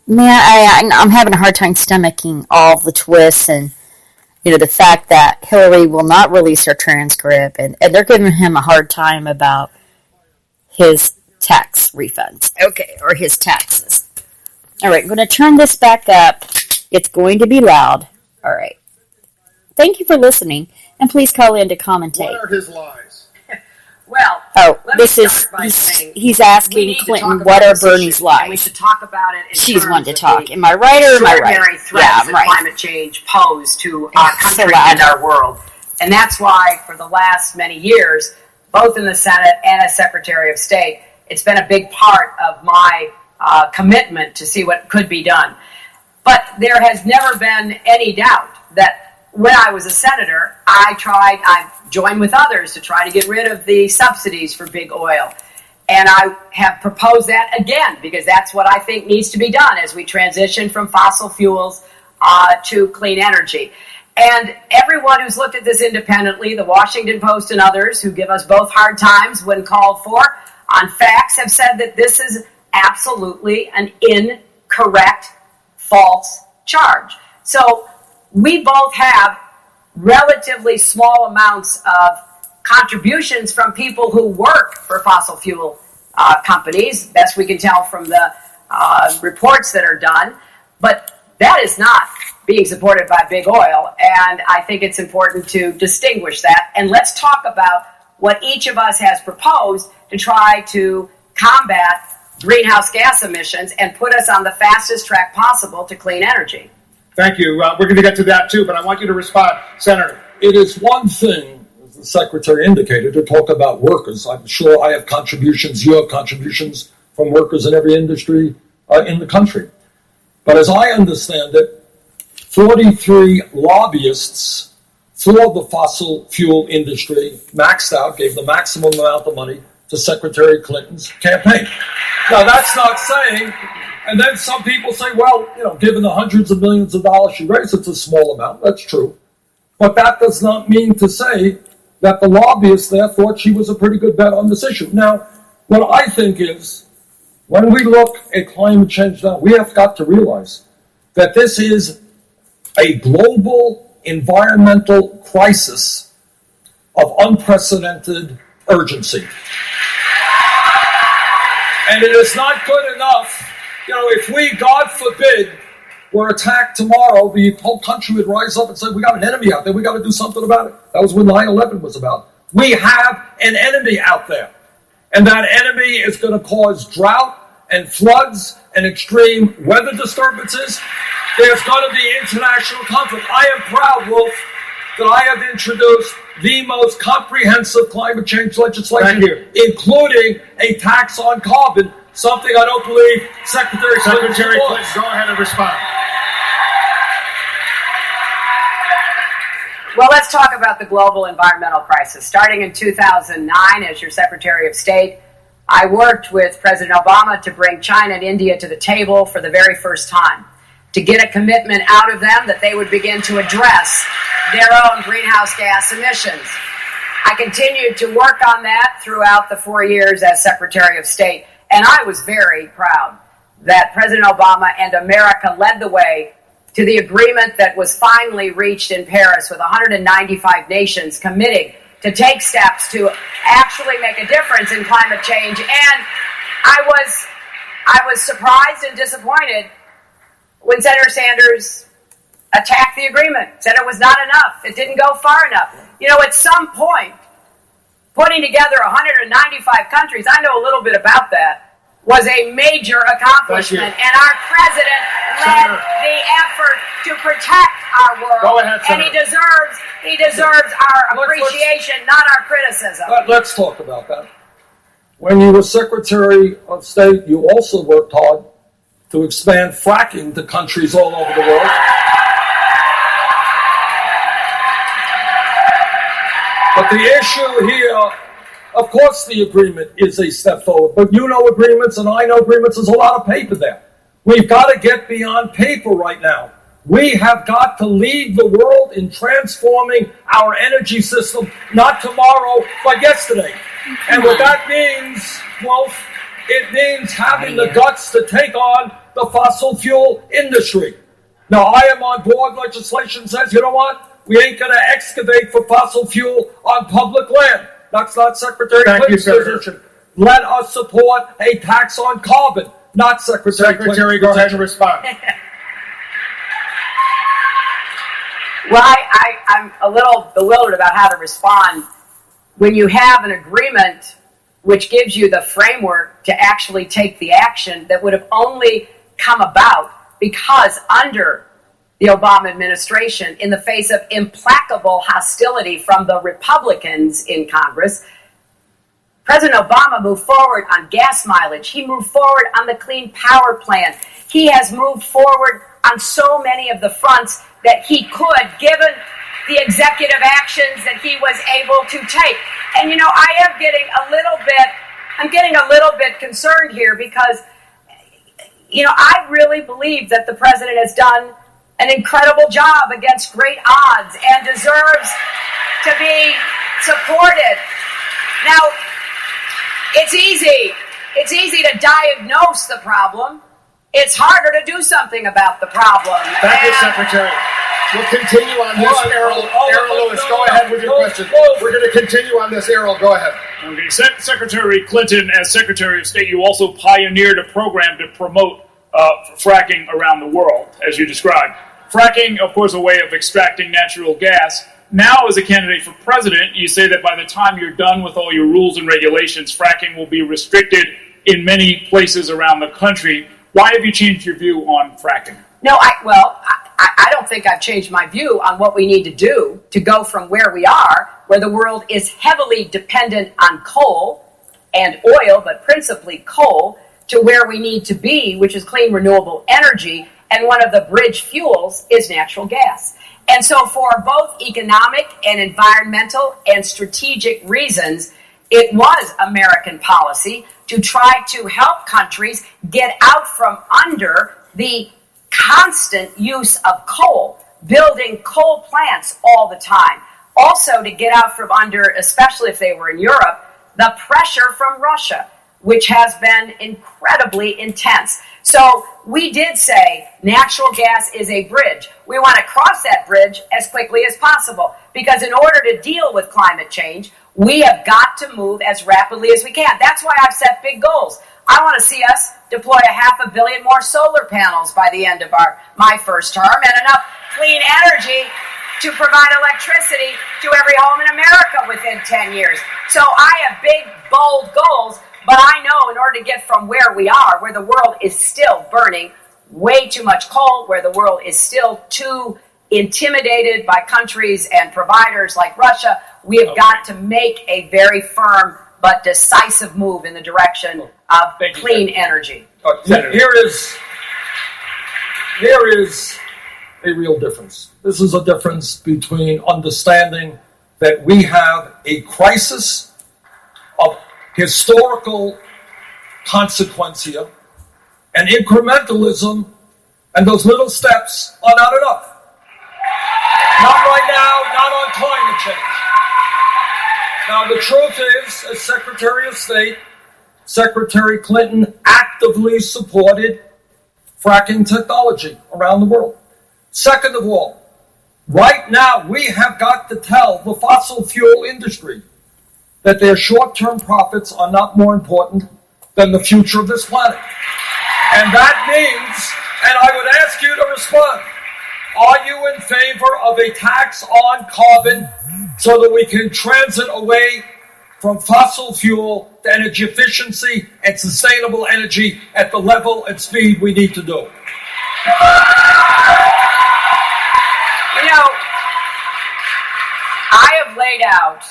Man, I'm having a hard time stomaching all the twists and the fact that Hillary will not release her transcript, and they're giving him a hard time about his tax refunds. Okay, or his taxes. All right, I'm going to turn this back up. It's going to be loud. All right. Thank you for listening, and please call in to commentate. What are his lies? Well, he's asking Clinton, what are Bernie's lies? We should talk about it. She's one to talk. Am I right or am I right? Yeah, I'm right. Climate change pose to our country and our world, and that's why for the last many years, both in the Senate and as Secretary of State, it's been a big part of my commitment to see what could be done. But there has never been any doubt that when I was a senator, I joined with others to try to get rid of the subsidies for big oil. And I have proposed that again, because that's what I think needs to be done as we transition from fossil fuels to clean energy. And everyone who's looked at this independently, the Washington Post and others who give us both hard times when called for on facts, have said that this is absolutely an incorrect, false charge. So we both have relatively small amounts of contributions from people who work for fossil fuel companies, best we can tell from the reports that are done. But that is not being supported by big oil, and I think it's important to distinguish that. And let's talk about what each of us has proposed to try to combat greenhouse gas emissions and put us on the fastest track possible to clean energy. Thank you. We're going to get to that too, but I want you to respond, Senator. It is one thing, as the Secretary indicated, to talk about workers. I'm sure I have contributions, you have contributions from workers in every industry in the country. But as I understand it, 43 lobbyists for the fossil fuel industry maxed out, gave the maximum amount of money to Secretary Clinton's campaign. Now, that's not saying, and then some people say, well, given the hundreds of millions of dollars she raised, it's a small amount. That's true. But that does not mean to say that the lobbyists there thought she was a pretty good bet on this issue. Now, what I think is, when we look at climate change now, we have got to realize that this is a global environmental crisis of unprecedented urgency. And it is not good enough, if we, God forbid, were attacked tomorrow, the whole country would rise up and say, we got an enemy out there, we got to do something about it. That was what 9/11 was about. We have an enemy out there. And that enemy is going to cause drought and floods and extreme weather disturbances. There's going to be international conflict. I am proud, Wolf, that I have introduced the most comprehensive climate change legislation, including a tax on carbon, something I don't believe Secretary Clinton, go ahead and respond. Well, let's talk about the global environmental crisis. Starting in 2009, as your Secretary of State, I worked with President Obama to bring China and India to the table for the very first time, to get a commitment out of them that they would begin to address their own greenhouse gas emissions. I continued to work on that throughout the 4 years as Secretary of State, and I was very proud that President Obama and America led the way to the agreement that was finally reached in Paris with 195 nations committing to take steps to actually make a difference in climate change. And I was surprised and disappointed when Senator Sanders attacked the agreement, said it was not enough, it didn't go far enough. At some point, putting together 195 countries, I know a little bit about that, was a major accomplishment, and our president led the effort to protect our world. Go ahead, and he deserves our appreciation, not our criticism. Let's talk about that. When you were Secretary of State, you also worked hard to expand fracking to countries all over the world. But the issue here, of course the agreement is a step forward, but you know agreements and I know agreements, there's a lot of paper there. We've got to get beyond paper right now. We have got to lead the world in transforming our energy system, not tomorrow, but yesterday. And what that means, Wolf, It means having the guts to take on the fossil fuel industry. Now, I am on board. Legislation says, you know what? We ain't going to excavate for fossil fuel on public land. That's not Secretary Clinton's position. Let us support a tax on carbon, not Secretary Clinton's Secretary, go ahead and respond. Well, I'm a little bewildered about how to respond when you have an agreement which gives you the framework to actually take the action that would have only come about because under the Obama administration, in the face of implacable hostility from the Republicans in Congress, President Obama moved forward on gas mileage. He moved forward on the Clean Power Plan. He has moved forward on so many of the fronts that he could, given the executive actions that he was able to take. And, you know, I'm getting a little bit concerned here because, you know, I really believe that the president has done an incredible job against great odds and deserves to be supported. Now, it's easy to diagnose the problem. It's harder to do something about the problem. Thank you, Secretary. We'll continue on this. Errol Lewis, go ahead with your question. We're going to continue on this. Errol, go ahead. Okay, Secretary Clinton, as Secretary of State, you also pioneered a program to promote fracking around the world, as you described. Fracking, of course, a way of extracting natural gas. Now, as a candidate for president, you say that by the time you're done with all your rules and regulations, fracking will be restricted in many places around the country. Why have you changed your view on fracking? No, I don't think I've changed my view on what we need to do to go from where we are, where the world is heavily dependent on coal and oil, but principally coal, to where we need to be, which is clean, renewable energy. And one of the bridge fuels is natural gas. And so for both economic and environmental and strategic reasons, it was American policy to try to help countries get out from under the constant use of coal, building coal plants all the time. Also to get out from under, especially if they were in Europe, the pressure from Russia, which has been incredibly intense. So we did say natural gas is a bridge. We want to cross that bridge as quickly as possible because in order to deal with climate change, we have got to move as rapidly as we can. That's why I've set big goals. I want to see us deploy 500 million more solar panels by the end of my first term and enough clean energy to provide electricity to every home in America within 10 years. So I have big, bold goals. But I know in order to get from where we are, where the world is still burning way too much coal, where the world is still too intimidated by countries and providers like Russia, we have got to make a very firm but decisive move in the direction of clean energy. Here is a real difference. This is a difference between understanding that we have a crisis of historical consequence here, and incrementalism and those little steps are not enough. Not right now, not on climate change. Now, the truth is, as Secretary of State, Secretary Clinton actively supported fracking technology around the world. Second of all, right now we have got to tell the fossil fuel industry that their short-term profits are not more important than the future of this planet. And that means, and I would ask you to respond, are you in favor of a tax on carbon so that we can transit away from fossil fuel to energy efficiency and sustainable energy at the level and speed we need to do? You know, I have laid out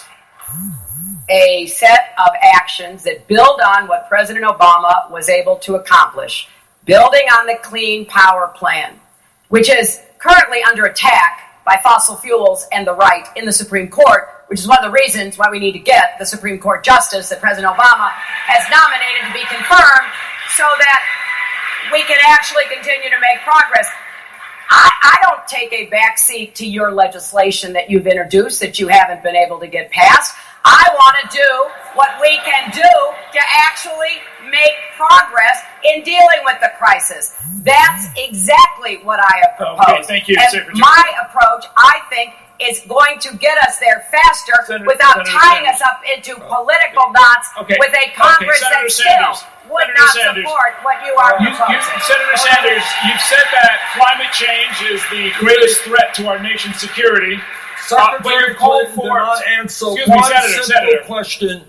a set of actions that build on what President Obama was able to accomplish, building on the Clean Power Plan, which is currently under attack by fossil fuels and the right in the Supreme Court, which is one of the reasons why we need to get the Supreme Court justice that President Obama has nominated to be confirmed so that we can actually continue to make progress. I don't take a backseat to your legislation that you've introduced that you haven't been able to get passed. I want to do what we can do to actually make progress in dealing with the crisis. That's exactly what I have proposed. Okay, thank you, and Secretary. My approach, I think, is going to get us there faster without tying us up into political knots with a Congress that still would not support what you are proposing. Senator Sanders, you've said that climate change is the greatest threat to our nation's security. Secretary Clinton did not answer simple question.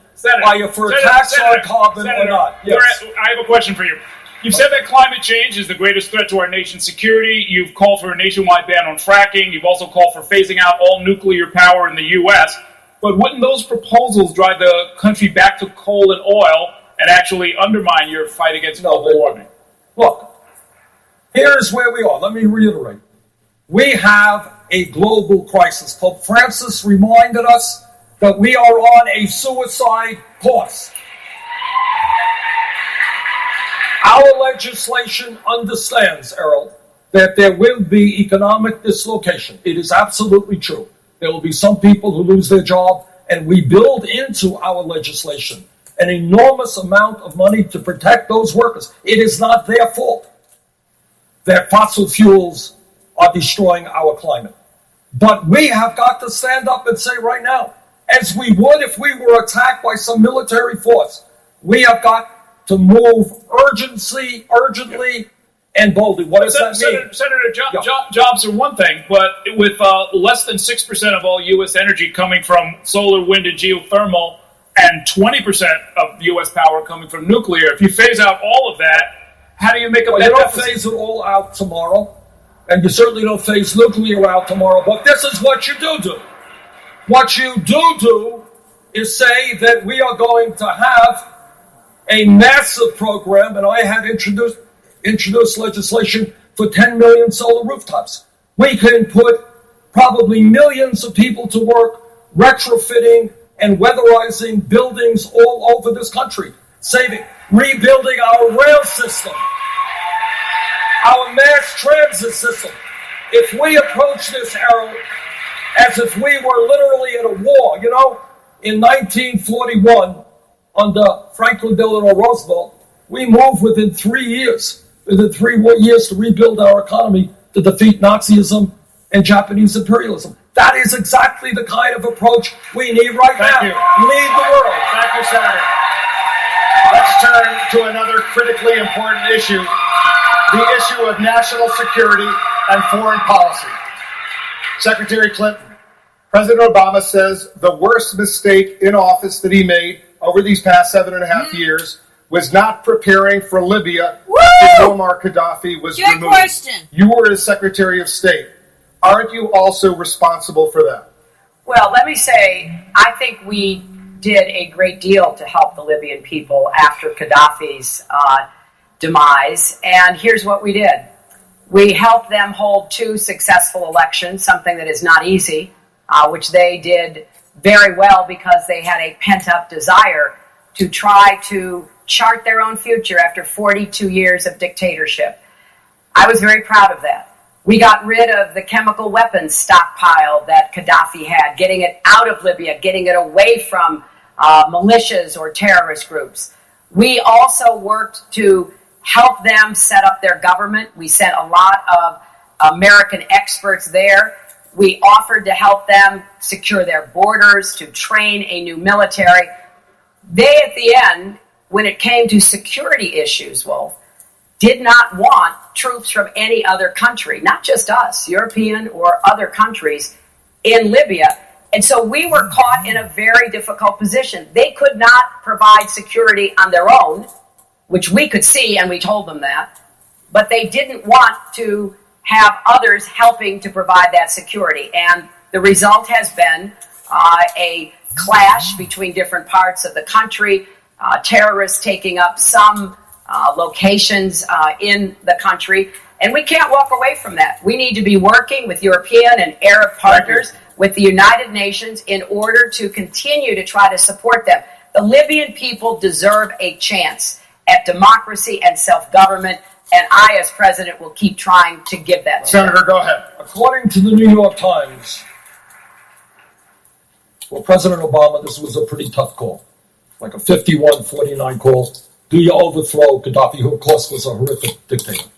Are you for a tax on carbon or not? Yes. I have a question for you. You've said that climate change is the greatest threat to our nation's security. You've called for a nationwide ban on fracking. You've also called for phasing out all nuclear power in the U.S. But wouldn't those proposals drive the country back to coal and oil and actually undermine your fight against global warming? Look, here's where we are. Let me reiterate. We have a global crisis. Pope Francis reminded us that we are on a suicide course. Our legislation understands, Errol, that there will be economic dislocation. It is absolutely true. There will be some people who lose their job, and we build into our legislation an enormous amount of money to protect those workers. It is not their fault that fossil fuels are destroying our climate. But we have got to stand up and say right now, as we would if we were attacked by some military force, we have got to move urgently, and boldly. What does that mean? Senator, jobs are one thing, but with less than 6% of all U.S. energy coming from solar, wind, and geothermal, and 20% of U.S. power coming from nuclear, if you phase out all of that, how do you make up that deficit? You don't phase it all out tomorrow, and you certainly don't phase nuclear out tomorrow, but this is what you do. What you do is say that we are going to have a massive program, and I had introduced legislation for 10 million solar rooftops. We can put probably millions of people to work retrofitting and weatherizing buildings all over this country, rebuilding our rail system, our mass transit system. If we approach this, Errol, as if we were literally in a war, in 1941, under Franklin Delano Roosevelt, we moved within 3 years to rebuild our economy to defeat Nazism and Japanese imperialism. That is exactly the kind of approach we need right now. Thank you. Lead the world. Thank you, Senator. Let's turn to another critically important issue, the issue of national security and foreign policy. Secretary Clinton, President Obama says the worst mistake in office that he made over these past 7.5 years was not preparing for Libya after Muammar Gaddafi was removed. Question. You were as Secretary of State. Aren't you also responsible for that? Well, let me say, I think we did a great deal to help the Libyan people after Gaddafi's demise, and here's what we did. We helped them hold 2 successful elections, something that is not easy, which they did very well because they had a pent-up desire to try to chart their own future after 42 years of dictatorship. I was very proud of that. We got rid of the chemical weapons stockpile that Gaddafi had, getting it out of Libya, getting it away from militias or terrorist groups. We also worked to help them set up their government. We sent a lot of American experts there. We offered to help them secure their borders, to train a new military. They, at the end, when it came to security issues, Wolf, did not want troops from any other country, not just us, European or other countries, in Libya. And so we were caught in a very difficult position. They could not provide security on their own, which we could see, and we told them that. But they didn't want to have others helping to provide that security. And the result has been a clash between different parts of the country, terrorists taking up some locations in the country. And we can't walk away from that. We need to be working with European and Arab partners, with the United Nations, in order to continue to try to support them. The Libyan people deserve a chance at democracy and self-government, and I, as president, will keep trying to give that. Senator, go ahead. According to the New York Times, For President Obama, this was a pretty tough call, like a 51-49 call. Do you overthrow Gaddafi, who of course was a horrific dictator?